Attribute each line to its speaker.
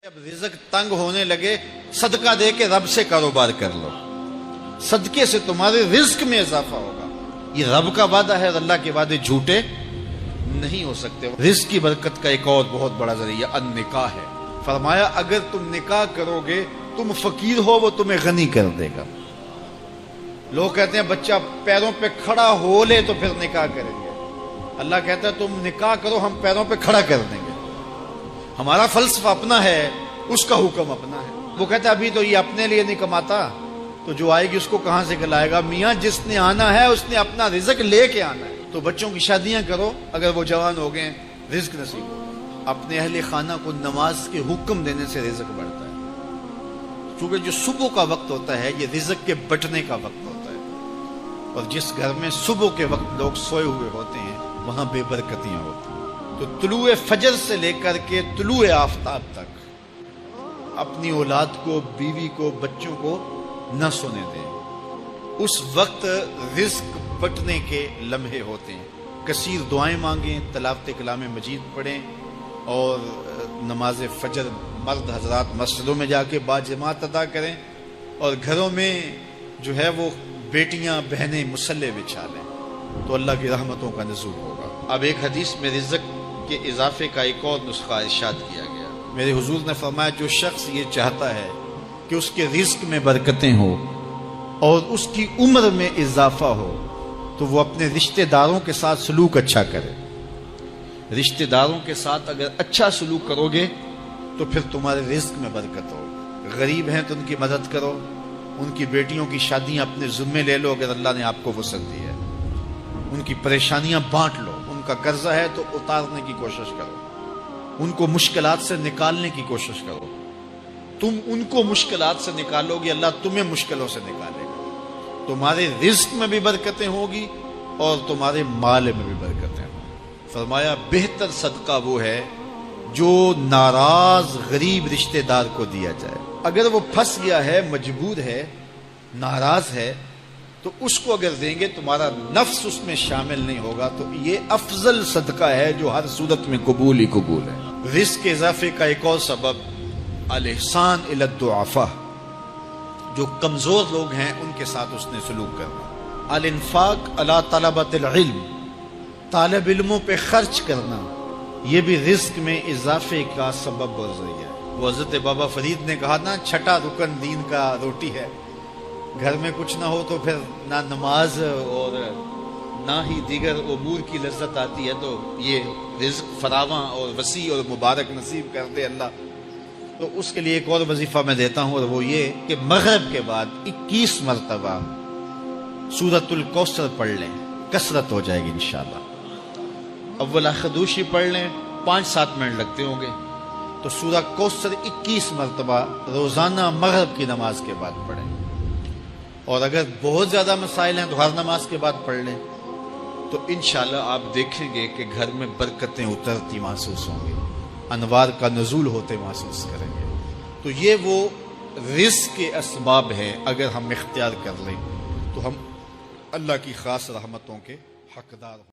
Speaker 1: اب رزق تنگ ہونے لگے صدقہ دے کے رب سے کاروبار کر لو، صدقے سے تمہارے رزق میں اضافہ ہوگا۔ یہ رب کا وعدہ ہے اور اللہ کے وعدے جھوٹے نہیں ہو سکتے۔ رزق کی برکت کا ایک اور بہت بڑا ذریعہ النکاح ہے۔ فرمایا اگر تم نکاح کرو گے، تم فقیر ہو وہ تمہیں غنی کر دے گا۔ لوگ کہتے ہیں بچہ پیروں پہ کھڑا ہو لے تو پھر نکاح کریں گے۔ اللہ کہتا ہے تم نکاح کرو، ہم پیروں پہ کھڑا کر دیں گے۔ ہمارا فلسفہ اپنا ہے، اس کا حکم اپنا ہے۔ وہ کہتا ہے ابھی تو یہ اپنے لیے نہیں کماتا، تو جو آئے گی اس کو کہاں سے کھلائے گا؟ میاں جس نے آنا ہے اس نے اپنا رزق لے کے آنا ہے۔ تو بچوں کی شادیاں کرو، اگر وہ جوان ہو گئے رزق نصیب ہو۔ اپنے اہل خانہ کو نماز کے حکم دینے سے رزق بڑھتا ہے، کیونکہ جو صبح کا وقت ہوتا ہے یہ رزق کے بٹنے کا وقت ہوتا ہے، اور جس گھر میں صبح کے وقت لوگ سوئے ہوئے ہوتے ہیں وہاں بے برکتیاں ہوتی ہیں۔ تو طلوع فجر سے لے کر کے طلوع آفتاب تک اپنی اولاد کو، بیوی کو، بچوں کو نہ سونے دیں۔ اس وقت رزق بٹنے کے لمحے ہوتے ہیں۔ کثیر دعائیں مانگیں، تلاوت کلام مجید پڑھیں، اور نماز فجر مرد حضرات مسجدوں میں جا کے باجماعت ادا کریں، اور گھروں میں جو ہے وہ بیٹیاں بہنیں مصلے بچھا لیں، تو اللہ کی رحمتوں کا نزول ہوگا۔ اب ایک حدیث میں رزق کے اضافے کا ایک اور نسخہ ارشاد کیا گیا۔ میرے حضور نے فرمایا جو شخص یہ چاہتا ہے کہ اس کے رزق میں برکتیں ہوں اور اس کی عمر میں اضافہ ہو، تو وہ اپنے رشتہ داروں کے ساتھ سلوک اچھا کرے۔ رشتہ داروں کے ساتھ اگر اچھا سلوک کرو گے تو پھر تمہارے رزق میں برکت ہو۔ غریب ہیں تو ان کی مدد کرو، ان کی بیٹیوں کی شادیاں اپنے ذمے لے لو اگر اللہ نے آپ کو وسعت دی ہے، ان کی پریشانیاں بانٹ لو، ان کا قرضہ ہے تو اتارنے کی کوشش کرو، ان کو مشکلات سے نکالنے کی کوشش کرو۔ تم ان کو مشکلات سے نکالو گے، اللہ تمہیں مشکلوں سے نکالے گا۔ تمہارے رزق میں بھی برکتیں ہوگی اور تمہارے مال میں بھی برکتیں ہوں۔ فرمایا بہتر صدقہ وہ ہے جو ناراض غریب رشتہ دار کو دیا جائے۔ اگر وہ پھنس گیا ہے، مجبور ہے، ناراض ہے، تو اس کو اگر دیں گے تمہارا نفس اس میں شامل نہیں ہوگا، تو یہ افضل صدقہ ہے جو ہر صورت میں قبول ہی قبول ہے۔ رزق کے اضافے کا ایک اور سبب الاحسان الی الضعفاء، جو کمزور لوگ ہیں ان کے ساتھ اس نے سلوک کرنا۔ الانفاق علی طلبۃ العلم، طالب علموں پہ خرچ کرنا، یہ بھی رزق میں اضافے کا سبب اور ذریعہ ہے۔ وہ حضرت بابا فرید نے کہا نا، چھٹا رکن دین کا روٹی ہے۔ گھر میں کچھ نہ ہو تو پھر نہ نماز اور نہ ہی دیگر امور کی لذت آتی ہے، تو یہ رزق فراواں اور وسیع اور مبارک نصیب کر دے اللہ۔ تو اس کے لیے ایک اور وظیفہ میں دیتا ہوں، اور وہ یہ کہ مغرب کے بعد 21 مرتبہ سورۃ الکوثر پڑھ لیں، کثرت ہو جائے گی انشاءاللہ۔ اول خدوشی پڑھ لیں، 5-7 منٹ لگتے ہوں گے، تو سورہ کوثر 21 مرتبہ روزانہ مغرب کی نماز کے بعد پڑھیں۔ اور اگر بہت زیادہ مسائل ہیں تو ہر نماز کے بعد پڑھ لیں، تو انشاءاللہ آپ دیکھیں گے کہ گھر میں برکتیں اترتی محسوس ہوں گی، انوار کا نزول ہوتے محسوس کریں گے۔ تو یہ وہ رزق کے اسباب ہیں، اگر ہم اختیار کر لیں تو ہم اللہ کی خاص رحمتوں کے حقدار ہوں۔